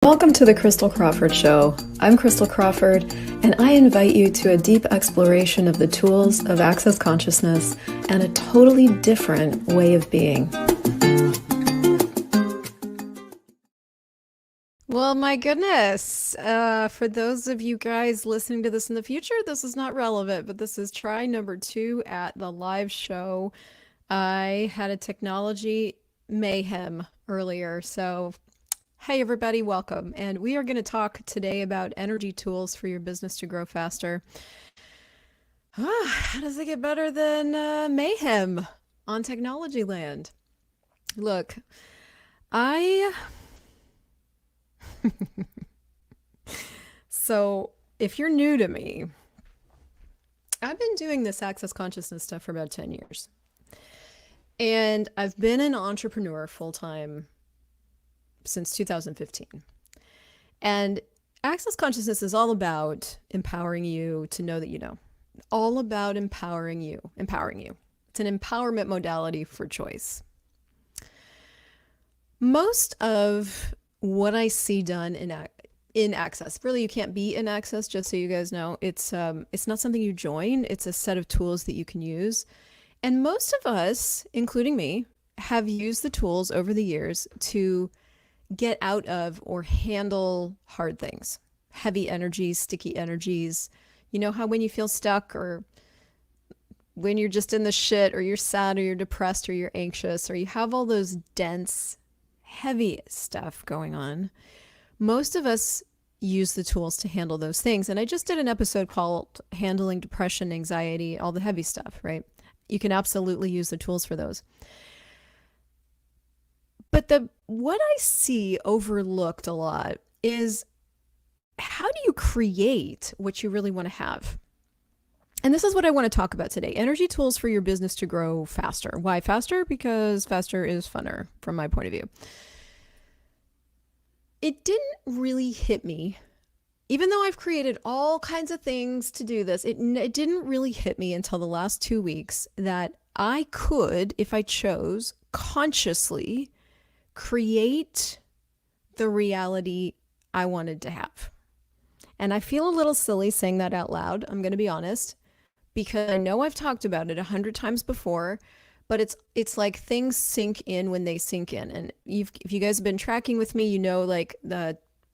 Welcome to the Crystal Crawford Show. I'm Crystal Crawford, and I invite you to a deep exploration of the tools of access consciousness and a totally different way of being. Well, my goodness, for those of you guys listening to this in the future, this is not relevant, but this is try number 2 at the live show. I had a technology mayhem earlier, so hey everybody, welcome. And we are going to talk today about energy tools for your business to grow faster. How does it get better than mayhem on technology land? Look, so if you're new to me, I've been doing this access consciousness stuff for about 10 years. And I've been an entrepreneur full-time since 2015. And access consciousness is all about empowering you to know that you know. All about empowering you. It's an empowerment modality for choice. Most of what I see done in access, really you can't be in access, just so you guys know, it's not something you join, it's a set of tools that you can use. And most of us, including me, have used the tools over the years to get out of or handle hard things, heavy energies, sticky energies. You know how when you feel stuck, or when you're just in the shit, or you're sad, or you're depressed, or you're anxious, or you have all those dense, heavy stuff going on, most of us use the tools to handle those things. And I just did an episode called Handling Depression, Anxiety, all the heavy stuff, right? You can absolutely use the tools for those. But what I see overlooked a lot is, how do you create what you really want to have? And this is what I want to talk about today. Energy tools for your business to grow faster. Why faster? Because faster is funner from my point of view. It didn't really hit me, even though I've created all kinds of things to do this, it didn't really hit me until the last 2 weeks that I could, if I chose, consciously create the reality I wanted to have. And I feel a little silly saying that out loud, I'm going to be honest, because I know I've talked about it 100 times before, but it's like things sink in when they sink in. And if you guys have been tracking with me, you know, like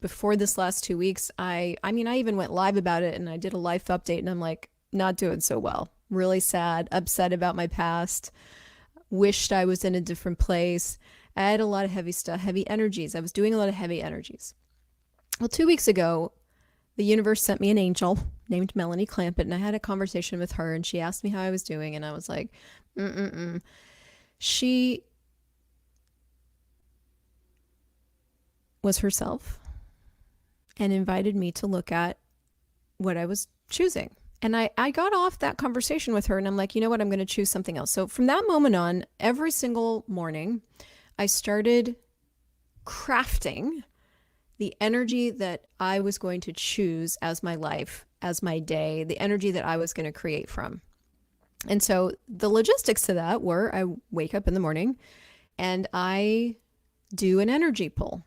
before this last 2 weeks, I mean, I even went live about it, and I did a life update, and I'm like, not doing so well, really sad, upset about my past, wished I was in a different place. I had a lot of heavy stuff, heavy energies. I was doing a lot of heavy energies. Well, 2 weeks ago, the universe sent me an angel named Melanie Clampett, and I had a conversation with her, and she asked me how I was doing, and I was like, She was herself and invited me to look at what I was choosing. And I got off that conversation with her, and I'm like, you know what, I'm going to choose something else. So from that moment on, every single morning, I started crafting the energy that I was going to choose as my life, as my day, the energy that I was going to create from. And so the logistics to that were, I wake up in the morning and I do an energy pull.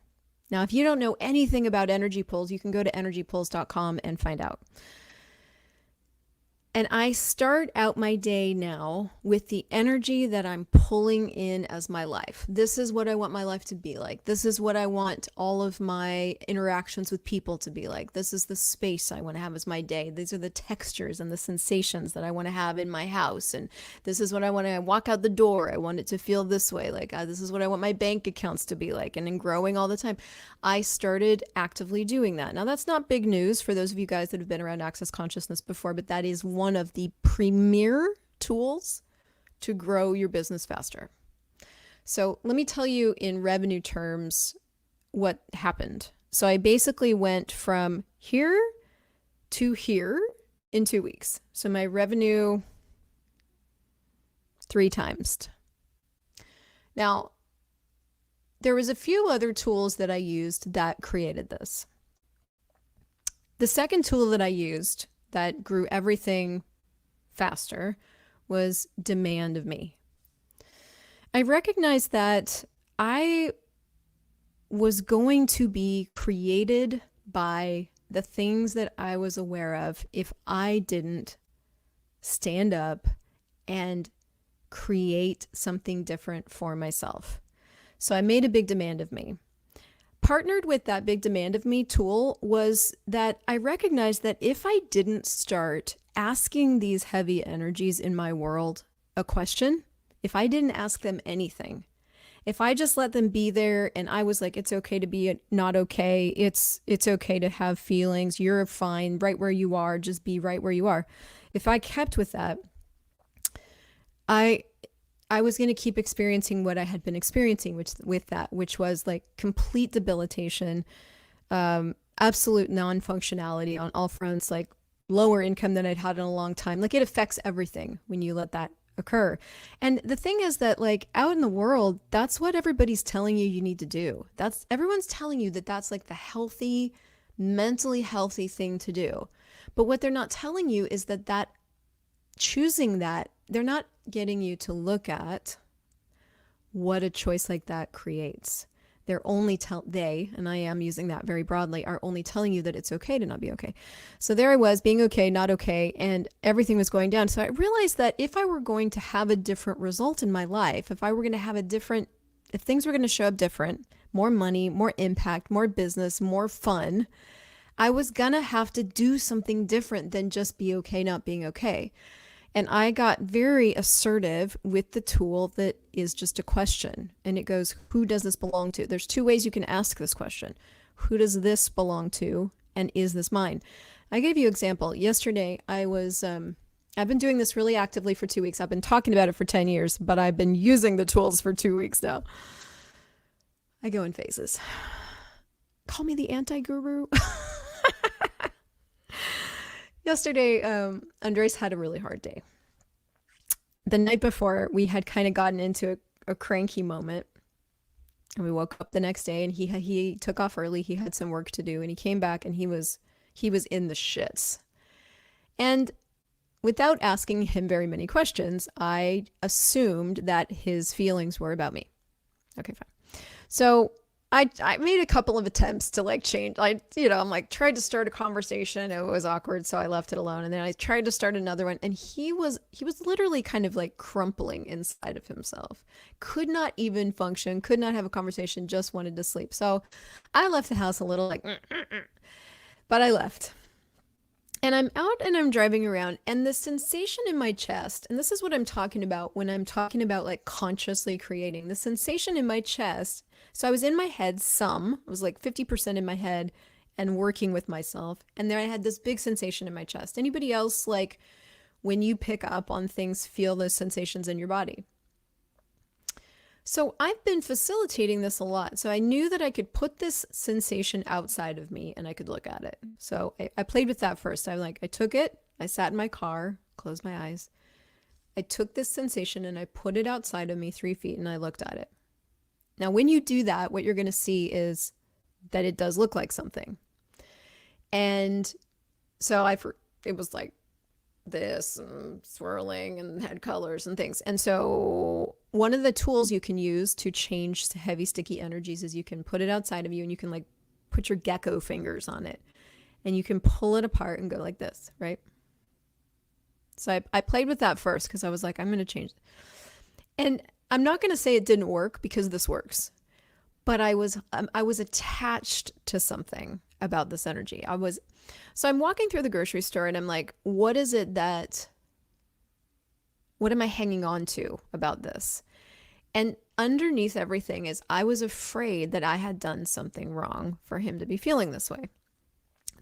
Now, if you don't know anything about energy pulls, you can go to energypulls.com and find out. And I start out my day now with the energy that I'm pulling in as my life. This is what I want my life to be like. This is what I want all of my interactions with people to be like. This is the space I want to have as my day. These are the textures and the sensations that I want to have in my house. And this is what I want to walk out the door. I want it to feel this way. Like, this is what I want my bank accounts to be like. And in growing all the time, I started actively doing that. Now, that's not big news for those of you guys that have been around access consciousness before, but that is one of the premier tools to grow your business faster. So let me tell you in revenue terms what happened. So I basically went from here to here in 2 weeks. So my revenue 3 times. Now, there was a few other tools that I used that created this. The second tool that I used that grew everything faster was demand of me. I recognized that I was going to be created by the things that I was aware of if I didn't stand up and create something different for myself. So I made a big demand of me. Partnered with that big demand of me tool was that I recognized that if I didn't start asking these heavy energies in my world a question, if I didn't ask them anything, if I just let them be there and I was like, it's okay to be not okay, it's okay to have feelings, you're fine right where you are, just be right where you are. If I kept with that, I I was going to keep experiencing what I had been experiencing which was like complete debilitation, absolute non-functionality on all fronts, like lower income than I'd had in a long time. Like it affects everything when you let that occur. And the thing is that like out in the world, that's what everybody's telling you need to do. That's everyone's telling you that that's like the healthy, mentally healthy thing to do. But what they're not telling you is that choosing that, they're not getting you to look at what a choice like that creates. They, and I am using that very broadly, are only telling you that it's okay to not be okay. So there I was being okay, not okay, and everything was going down. So I realized that if I were going to have a different result in my life, if things were going to show up different, more money, more impact, more business, more fun, I was going to have to do something different than just be okay, not being okay. And I got very assertive with the tool that is just a question. And it goes, who does this belong to? There's two ways you can ask this question. Who does this belong to? And is this mine? I gave you an example. Yesterday, I've been doing this really actively for 2 weeks. I've been talking about it for 10 years, but I've been using the tools for 2 weeks now. I go in phases. Call me the anti-guru. Yesterday, Andres had a really hard day. The night before, we had kind of gotten into a cranky moment. And we woke up the next day and he took off early. He had some work to do and he came back and he was in the shits. And without asking him very many questions, I assumed that his feelings were about me. Okay, fine. So I made a couple of attempts to like change. I'm like tried to start a conversation. It was awkward, so I left it alone. And then I tried to start another one, and he was literally kind of like crumpling inside of himself. Could not even function. Could not have a conversation. Just wanted to sleep. So I left the house a little like, but I left. And I'm out and I'm driving around, and the sensation in my chest, and this is what I'm talking about when I'm talking about like consciously creating, the sensation in my chest. So I was in my head it was like 50% in my head and working with myself. And then I had this big sensation in my chest. Anybody else, like when you pick up on things, feel those sensations in your body? So I've been facilitating this a lot. So I knew that I could put this sensation outside of me and I could look at it. So I played with that first. I took it, I sat in my car, closed my eyes. I took this sensation and I put it outside of me 3 feet and I looked at it. Now, when you do that, what you're going to see is that it does look like something. And so it was like this and swirling and had colors and things. And so one of the tools you can use to change heavy sticky energies is you can put it outside of you and you can like put your gecko fingers on it and you can pull it apart and go like this, right? So I played with that first because I was like, I'm going to change it. And I'm not going to say it didn't work because this works, but I was attached to something about this energy. So I'm walking through the grocery store and I'm like, what am I hanging on to about this? And underneath everything is I was afraid that I had done something wrong for him to be feeling this way.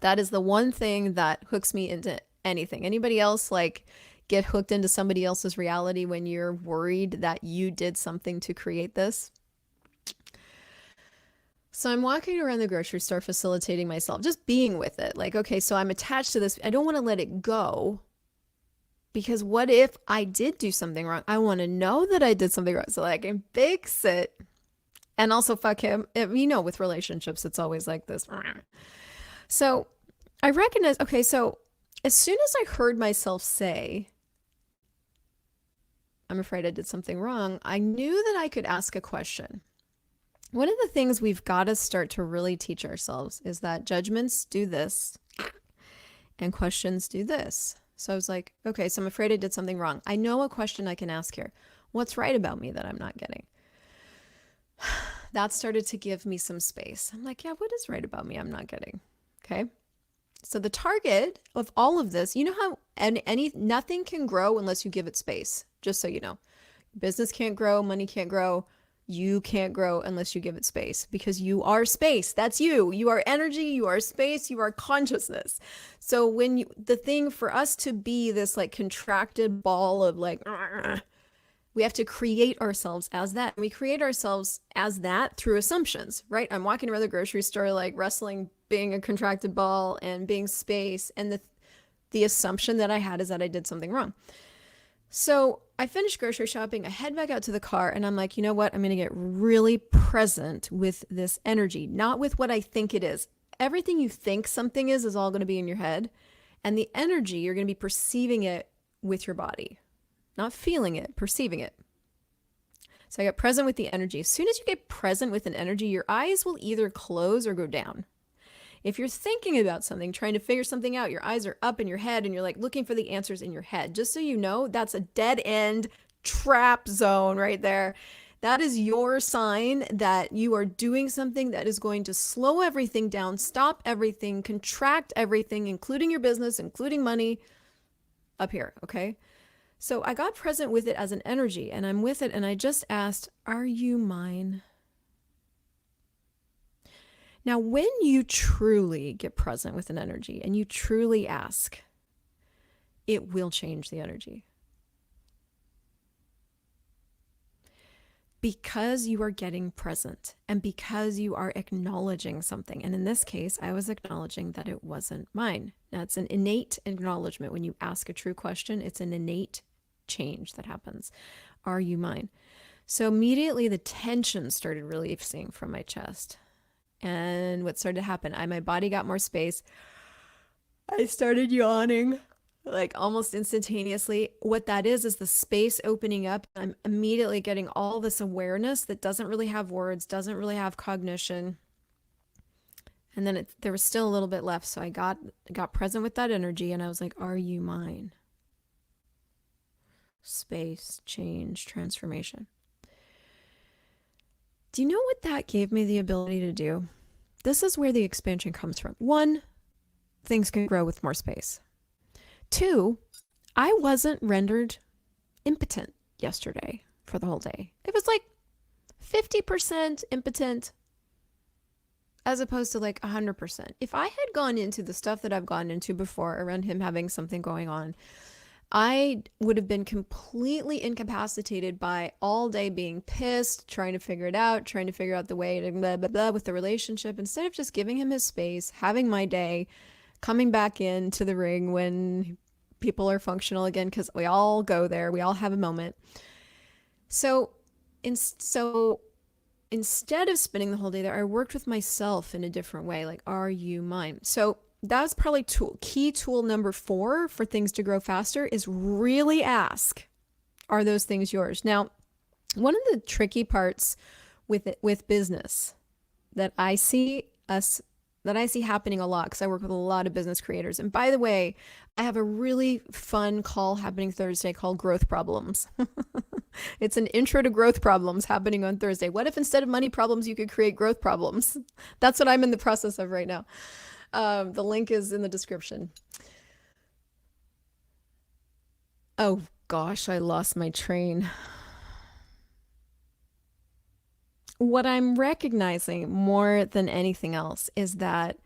That is the one thing that hooks me into anything. Anybody else like get hooked into somebody else's reality when you're worried that you did something to create this? So I'm walking around the grocery store facilitating myself, just being with it. Like, okay, so I'm attached to this. I don't want to let it go because what if I did do something wrong? I want to know that I did something wrong so I can fix it. And also fuck him. With relationships, it's always like this. So I recognize, okay, so as soon as I heard myself say, I'm afraid I did something wrong, I knew that I could ask a question. One of the things we've got to start to really teach ourselves is that judgments do this and questions do this. So I was like, okay, so I'm afraid I did something wrong. I know a question I can ask here. What's right about me that I'm not getting? That started to give me some space. I'm like, yeah, what is right about me I'm not getting? Okay. So the target of all of this, you know how nothing can grow unless you give it space, just so you know. Business can't grow, money can't grow, you can't grow unless you give it space, because you are space. That's you. You are energy, you are space, you are consciousness. So the thing for us to be this like contracted ball of like, we have to create ourselves as that. And we create ourselves as that through assumptions, right? I'm walking around the grocery store like wrestling being a contracted ball and being space, and the assumption that I had is that I did something wrong. So I finished grocery shopping, I head back out to the car, and I'm like, you know what? I'm going to get really present with this energy, not with what I think it is. Everything you think something is all going to be in your head. And the energy, you're going to be perceiving it with your body, not feeling it, perceiving it. So I got present with the energy. As soon as you get present with an energy, your eyes will either close or go down. If you're thinking about something, trying to figure something out, your eyes are up in your head and you're like looking for the answers in your head. Just so you know, that's a dead end trap zone right there. That is your sign that you are doing something that is going to slow everything down, stop everything, contract everything, including your business, including money, up here, okay? So I got present with it as an energy, and I'm with it, and I just asked, are you mine? Now, when you truly get present with an energy and you truly ask, it will change the energy. Because you are getting present and because you are acknowledging something. And in this case, I was acknowledging that it wasn't mine. Now, it's an innate acknowledgement. When you ask a true question, it's an innate change that happens. Are you mine? So immediately the tension started releasing from my chest. And what started to happen, my body got more space. I started yawning like almost instantaneously. What that is the space opening up. I'm immediately getting all this awareness that doesn't really have words, doesn't really have cognition. And then there was still a little bit left. So I got present with that energy, and I was like, are you mine? Space, change, transformation. Do you know what that gave me the ability to do? This is where the expansion comes from. 1, things can grow with more space. 2, I wasn't rendered impotent yesterday for the whole day. It was like 50% impotent as opposed to like 100%. If I had gone into the stuff that I've gone into before around him having something going on, I would have been completely incapacitated by all day being pissed, trying to figure it out, trying to figure out the way to blah, blah, blah with the relationship, instead of just giving him his space, having my day, coming back into the ring when people are functional again, because we all go there. We all have a moment. So instead of spending the whole day there, I worked with myself in a different way. Like, are you mine? So that's probably key tool number 4 for things to grow faster is really ask, are those things yours? Now, one of the tricky parts with business that I see happening a lot, because I work with a lot of business creators. And by the way, I have a really fun call happening Thursday called Growth Problems. It's an intro to growth problems happening on Thursday. What if instead of money problems, you could create growth problems? That's what I'm in the process of right now. The link is in the description. Oh gosh, I lost my train. What I'm recognizing more than anything else is that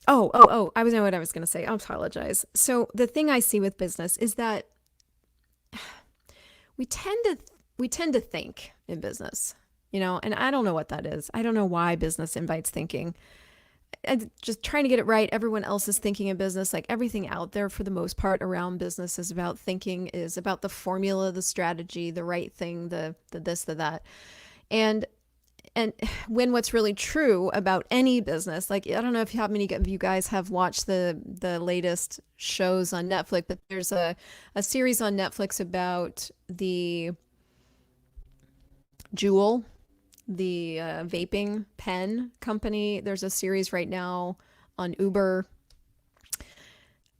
I was know what I was going to say. I apologize. So the thing I see with business is that we tend to think in business, and I don't know what that is. I don't know why business invites thinking. And just trying to get it right. Everyone else is thinking in business. Like everything out there for the most part around business is about thinking, is about the formula, the strategy, the right thing, the this, the that. And when what's really true about any business, like I don't know how many of you guys have watched the latest shows on Netflix, but there's a series on Netflix about the Juul, the vaping pen company. There's a series right now on Uber.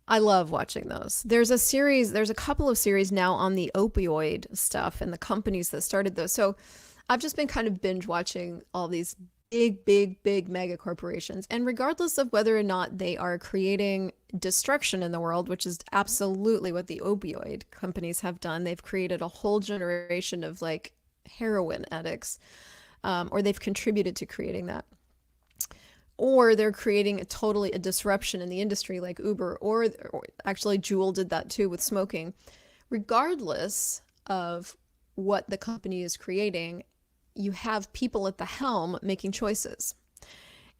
I love watching those. There's a couple of series now on the opioid stuff and the companies that started those. So I've just been kind of binge watching all these big mega corporations. And regardless of whether or not they are creating destruction in the world, which is absolutely what the opioid companies have done, they've created a whole generation of like heroin addicts, or they've contributed to creating that. Or they're creating a disruption in the industry like Uber, or actually Juul did that too with smoking. Regardless of what the company is creating, you have people at the helm making choices.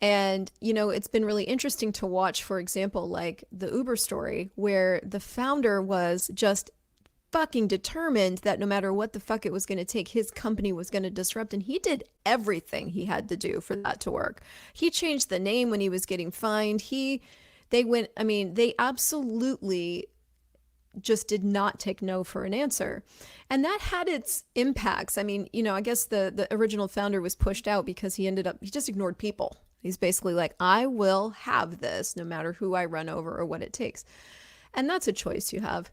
And, it's been really interesting to watch, for example, like the Uber story, where the founder was just fucking determined that no matter what the fuck it was going to take, his company was going to disrupt. And he did everything he had to do for that to work. He changed the name when he was getting fined. They absolutely just did not take no for an answer. And that had its impacts. I guess the original founder was pushed out because he just ignored people. He's basically like, I will have this no matter who I run over or what it takes. And that's a choice you have.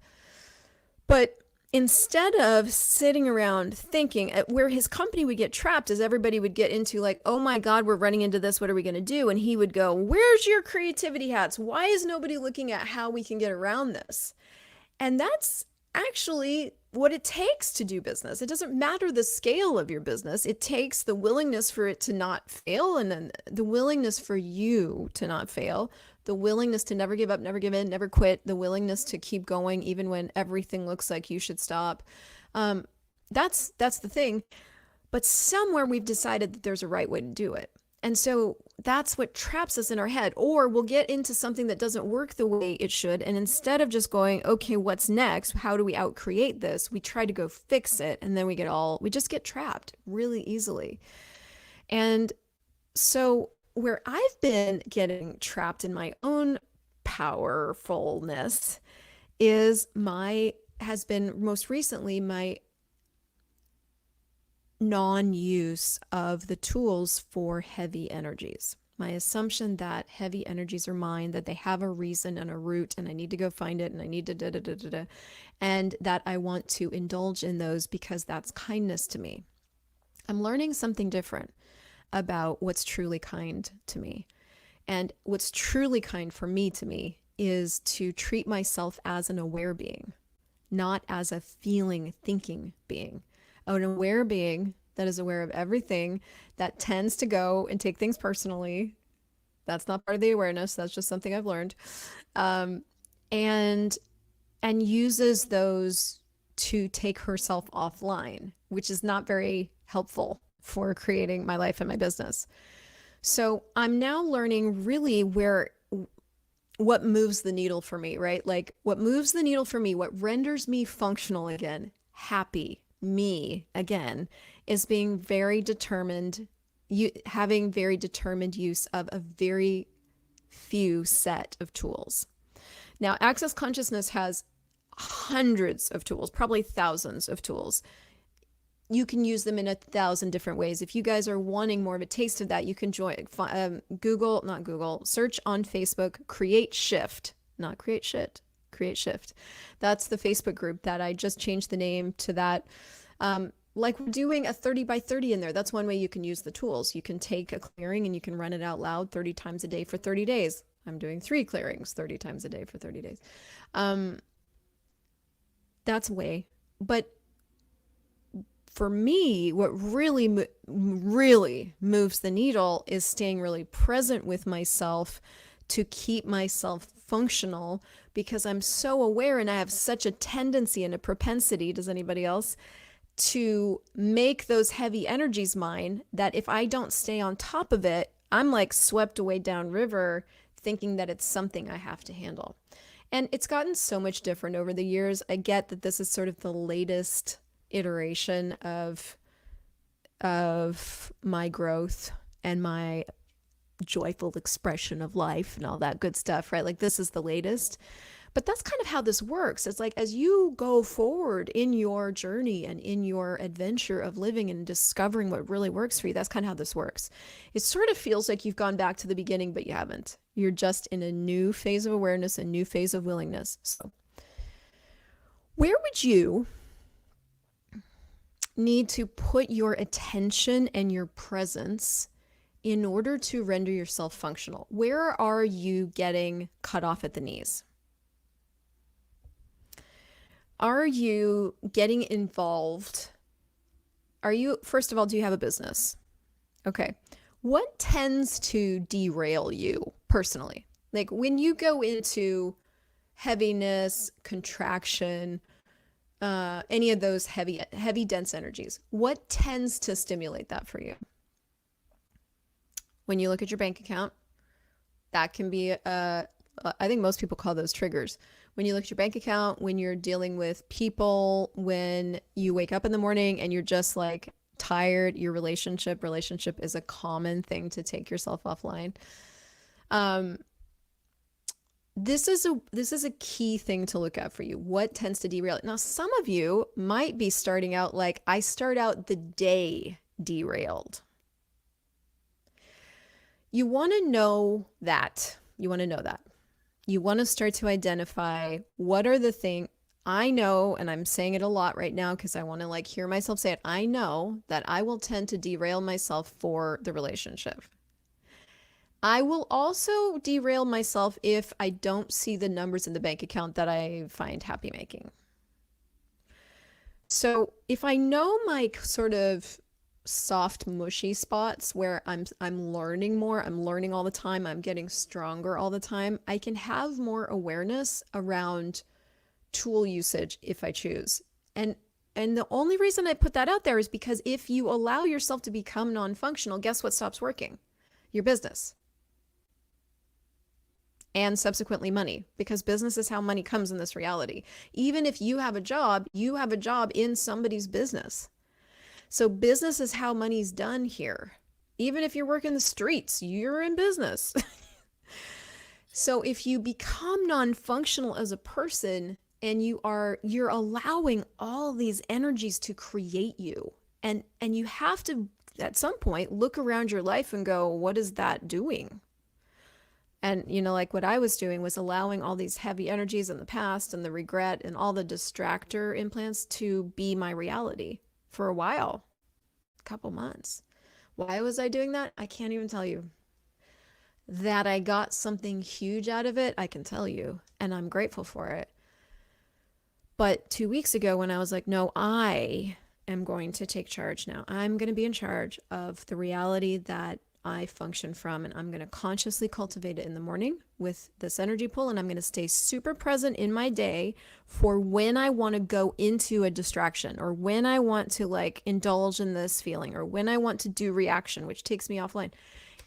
But instead of sitting around thinking, where his company would get trapped is everybody would get into like, oh my God, we're running into this. What are we going to do? And he would go, where's your creativity hats? Why is nobody looking at how we can get around this? And that's actually what it takes to do business. It doesn't matter the scale of your business. It takes the willingness for it to not fail, and then the willingness for you to not fail, the willingness to never give up, never give in, never quit, the willingness to keep going even when everything looks like you should stop. That's the thing. But somewhere we've decided that there's a right way to do it. And so that's what traps us in our head. Or we'll get into something that doesn't work the way it should. And instead of just going, okay, what's next? How do we outcreate this? We try to go fix it. And then we just get trapped really easily. And so where I've been getting trapped in my own powerfulness has been most recently my non-use of the tools for heavy energies. My assumption that heavy energies are mine, that they have a reason and a root, and I need to go find it, and I need to da da da da da, and that I want to indulge in those because that's kindness to me. I'm learning something different about what's truly kind to me. And what's truly kind for me to me is to treat myself as an aware being, not as a feeling, thinking being. An aware being that is aware of everything, that tends to go and take things personally. That's not part of the awareness. That's just something I've learned. And uses those to take herself offline, which is not very helpful for creating my life and my business. So I'm now learning really what moves the needle for me, right? Like what moves the needle for me, what renders me functional again, happy, me again, is being very determined, having very determined use of a very few set of tools. Now, Access Consciousness has hundreds of tools, probably thousands of tools. You can use them in 1,000 different ways. If you guys are wanting more of a taste of that, you can search on Facebook, Create Shift, not Create Shit, Create Shift. That's the Facebook group that I just changed the name to that. Like we're doing a 30 by 30 in there. That's one way you can use the tools. You can take a clearing and you can run it out loud 30 times a day for 30 days. I'm doing 3 clearings 30 times a day for 30 days. That's a way. But for me, what really moves the needle is staying really present with myself to keep myself functional, because I'm so aware and I have such a tendency and a propensity, does anybody else, to make those heavy energies mine, that if I don't stay on top of it, I'm like swept away downriver thinking that it's something I have to handle. And it's gotten so much different over the years. I get that this is sort of the latest iteration of my growth and my joyful expression of life and all that good stuff, right? Like this is the latest. But that's kind of how this works. It's like as you go forward in your journey and in your adventure of living and discovering what really works for you, that's kind of how this works. It sort of feels like you've gone back to the beginning, but you haven't. You're just in a new phase of awareness, a new phase of willingness. So, where would you need to put your attention and your presence in order to render yourself functional? Where are you getting cut off at the knees? Are you getting involved? First of all, do you have a business? Okay. What tends to derail you personally? Like when you go into heaviness, contraction, any of those heavy, dense energies, what tends to stimulate that for you? When you look at your bank account, that can be, I think most people call those triggers. When you look at your bank account, when you're dealing with people, when you wake up in the morning and you're just like tired, your relationship is a common thing to take yourself offline. This is a key thing to look at for you. What tends to derail it? Now, some of you might be starting out like I start out the day derailed. You want to know that. You want to start to identify what are the things I know, and I'm saying it a lot right now because I want to like hear myself say it. I know that I will tend to derail myself for the relationship. I will also derail myself if I don't see the numbers in the bank account that I find happy making. So if I know my sort of soft, mushy spots where I'm learning more, I'm learning all the time, I'm getting stronger all the time, I can have more awareness around tool usage if I choose. And the only reason I put that out there is because if you allow yourself to become non-functional, guess what stops working? Your business. And subsequently money, because business is how money comes in this reality. Even if you have a job in somebody's business. So business is how money's done here. Even if you're working the streets, you're in business. So if you become non-functional as a person and you're allowing all these energies to create you, and you have to at some point look around your life and go, what is that doing? And, like what I was doing was allowing all these heavy energies in the past and the regret and all the distractor implants to be my reality for a while, a couple months. Why was I doing that? I can't even tell you. That I got something huge out of it, I can tell you, and I'm grateful for it. But 2 weeks ago when I was like, no, I am going to take charge now. I'm going to be in charge of the reality that I function from, and I'm going to consciously cultivate it in the morning with this energy pull, and I'm going to stay super present in my day for when I want to go into a distraction, or when I want to like indulge in this feeling, or when I want to do reaction, which takes me offline.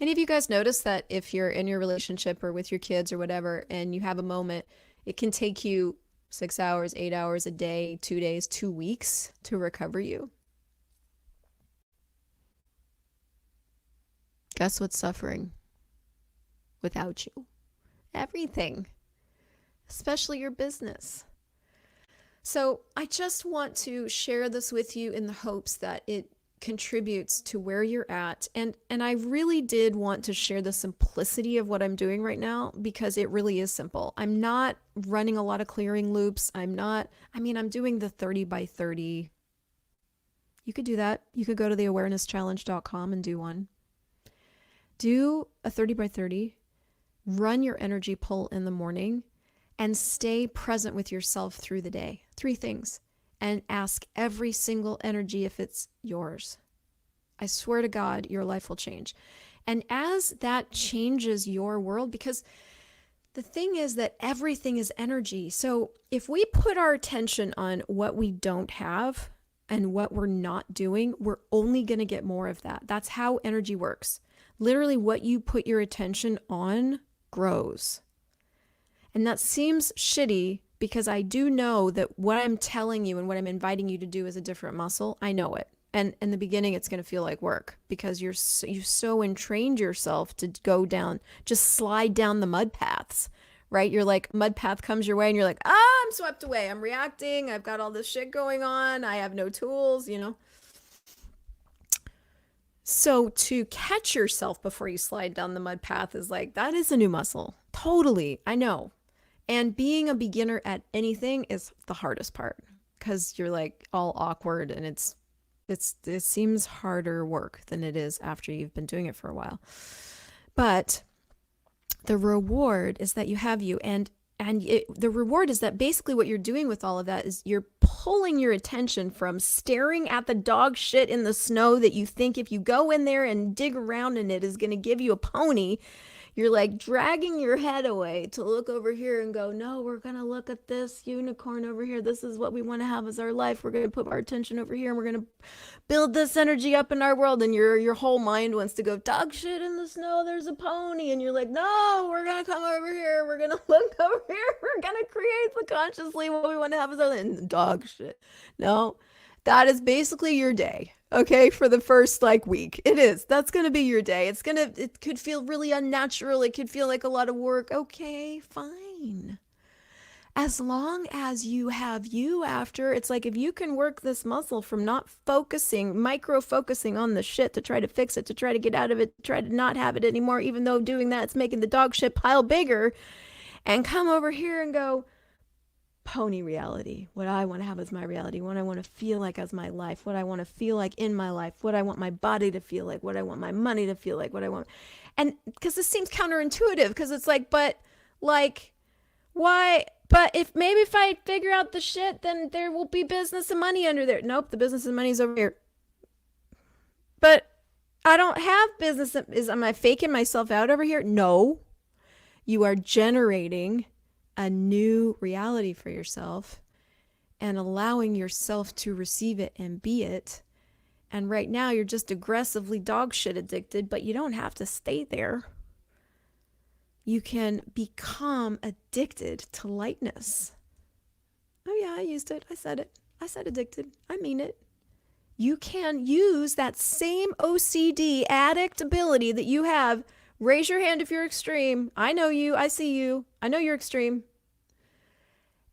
Any of you guys notice that if you're in your relationship or with your kids or whatever, and you have a moment, it can take you 6 hours, 8 hours a day, 2 days, 2 weeks to recover you? Guess what's suffering without you? Everything, especially your business. So I just want to share this with you in the hopes that it contributes to where you're at. And I really did want to share the simplicity of what I'm doing right now, because it really is simple. I'm not running a lot of clearing loops. I'm doing the 30 by 30. You could do that. You could go to the awarennesschallenge.com and do one. Do a 30 by 30, run your energy pull in the morning, and stay present with yourself through the day. 3 things. And ask every single energy if it's yours. I swear to God, your life will change. And as that changes your world, because the thing is that everything is energy. So if we put our attention on what we don't have and what we're not doing, we're only going to get more of that. That's how energy works. Literally, what you put your attention on grows. And that seems shitty, because I do know that what I'm telling you and what I'm inviting you to do is a different muscle. I know it. And in the beginning, it's going to feel like work, because you've so entrained yourself to go down, just slide down the mud paths, right? You're like, mud path comes your way and you're like, ah, I'm swept away. I'm reacting. I've got all this shit going on. I have no tools, you know? So to catch yourself before you slide down the mud path is like, that is a new muscle. Totally. I know. And being a beginner at anything is the hardest part because you're like all awkward and it seems harder work than it is after you've been doing it for a while. But the reward is that you have you, and the reward is that basically what you're doing with all of that is you're pulling your attention from staring at the dog shit in the snow that you think if you go in there and dig around in it is going to give you a pony. You're like dragging your head away to look over here and go, no, we're going to look at this unicorn over here. This is what we want to have as our life. We're going to put our attention over here and we're going to build this energy up in our world. And your whole mind wants to go, dog shit in the snow, there's a pony. And you're like, no, we're going to come over here. We're going to look over here. We're going to create the consciously what we want to have as our life. And dog shit. No, that is basically your day. Okay, for the first like week. It is. That's going to be your day. It could feel really unnatural. It could feel like a lot of work. Okay, fine. As long as you have you after, it's like if you can work this muscle from not focusing, micro focusing on the shit to try to fix it, to try to get out of it, to try to not have it anymore, even though doing that, it's making the dog shit pile bigger, and come over here and go, pony reality, what I want to have as my reality, what I want to feel like as my life, what I want to feel like in my life, what I want my body to feel like, what I want my money to feel like, what I want. And because this seems counterintuitive, because it's like, but like, why? But if I figure out the shit, then there will be business and money under there. Nope, the business and money is over here. But I don't have business. Am I faking myself out over here? No. You are generating a new reality for yourself and allowing yourself to receive it and be it. And right now you're just aggressively dog shit addicted, but you don't have to stay there. You can become addicted to lightness. Oh yeah, I used it. I said it. I said addicted. I mean it. You can use that same OCD addict ability that you have. Raise your hand if you're extreme. I know you. I see you. I know you're extreme.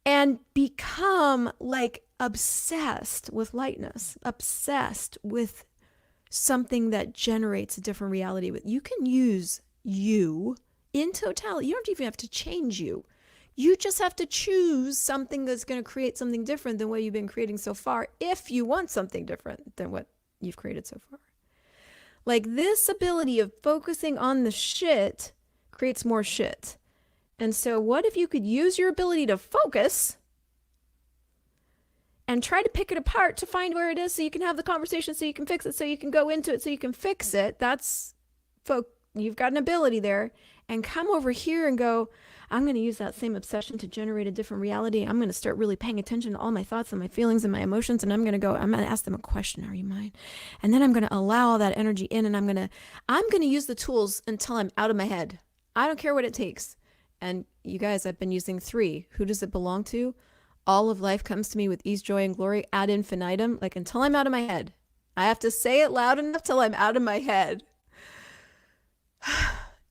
And become like obsessed with lightness, obsessed with something that generates a different reality. You can use you in totality. You don't even have to change you. You just have to choose something that's going to create something different than what you've been creating so far, if you want something different than what you've created so far. Like this ability of focusing on the shit creates more shit. And so what if you could use your ability to focus and try to pick it apart to find where it is so you can have the conversation, so you can fix it, so you can go into it, so you can fix it. You've got an ability there. And come over here and go, I'm going to use that same obsession to generate a different reality. I'm going to start really paying attention to all my thoughts and my feelings and my emotions. And I'm going to ask them a question. Are you mine? And then I'm going to allow all that energy in, and I'm going to use the tools until I'm out of my head. I don't care what it takes. And you guys, I've been using 3. Who does it belong to? All of life comes to me with ease, joy, and glory ad infinitum. Like until I'm out of my head. I have to say it loud enough till I'm out of my head.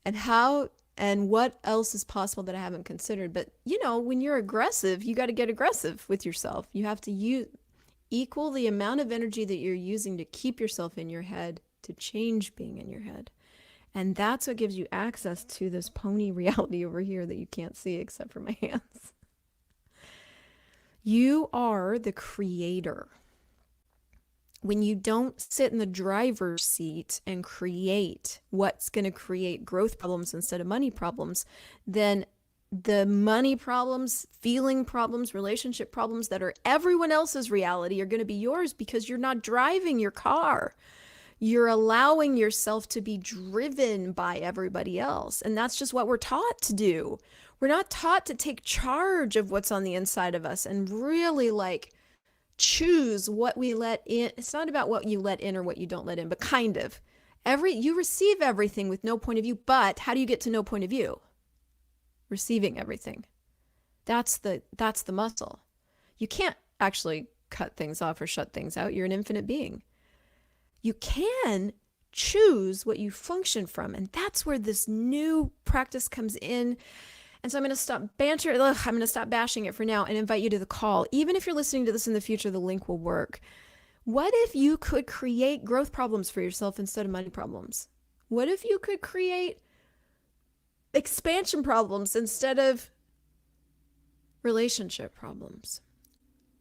And how and what else is possible that I haven't considered? But when you're aggressive, you got to get aggressive with yourself. You have to equal the amount of energy that you're using to keep yourself in your head, to change being in your head. And that's what gives you access to this pony reality over here that you can't see except for my hands. You are the creator. When you don't sit in the driver's seat and create what's going to create growth problems instead of money problems, then the money problems, feeling problems, relationship problems that are everyone else's reality are going to be yours because you're not driving your car. You're allowing yourself to be driven by everybody else. And that's just what we're taught to do. We're not taught to take charge of what's on the inside of us and really choose what we let in. It's not about what you let in or what you don't let in, but kind of. You receive everything with no point of view, but how do you get to no point of view? Receiving everything. That's the muscle. You can't actually cut things off or shut things out. You're an infinite being. You can choose what you function from, and that's where this new practice comes in. And so I'm going to stop banter. I'm going to stop bashing it for now and invite you to the call. Even if you're listening to this in the future, the link will work. What if you could create growth problems for yourself instead of money problems? What if you could create expansion problems instead of relationship problems?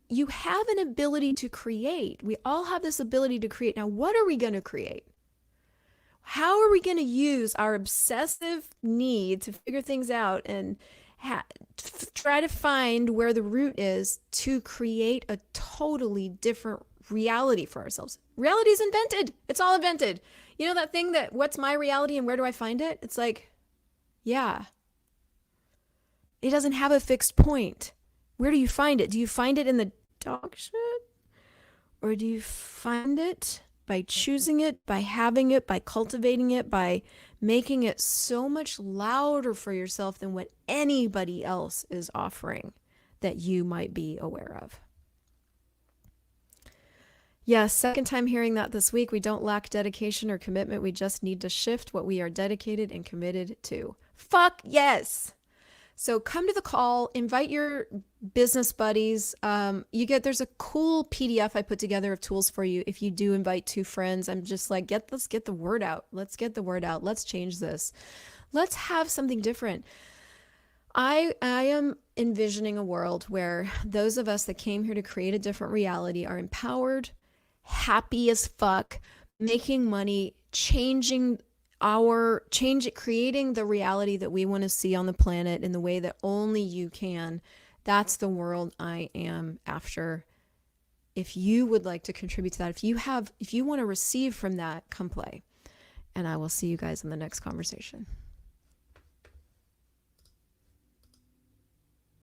You have an ability to create. We all have this ability to create. Now, what are we going to create? How are we going to use our obsessive need to figure things out and try to find where the root is to create a totally different reality for ourselves? Reality is invented. It's all invented. You know that thing that, what's my reality and where do I find it? It's like, yeah, it doesn't have a fixed point. Where do you find it? Do you find it in the dog shit? Or do you find it by choosing it, by having it, by cultivating it, by making it so much louder for yourself than what anybody else is offering that you might be aware of? Yes, second time hearing that this week. We don't lack dedication or commitment. We just need to shift what we are dedicated and committed to. Fuck yes. So come to the call, invite your business buddies. There's a cool PDF I put together of tools for you. If you do invite 2 friends, I'm just like, let's get the word out. Let's get the word out. Let's change this. Let's have something different. I am envisioning a world where those of us that came here to create a different reality are empowered, happy as fuck, making money, creating the reality that we want to see on the planet in the way that only you can. That's the world I am after. If you would like to contribute to that, if you want to receive from that, come play. And I will see you guys in the next conversation.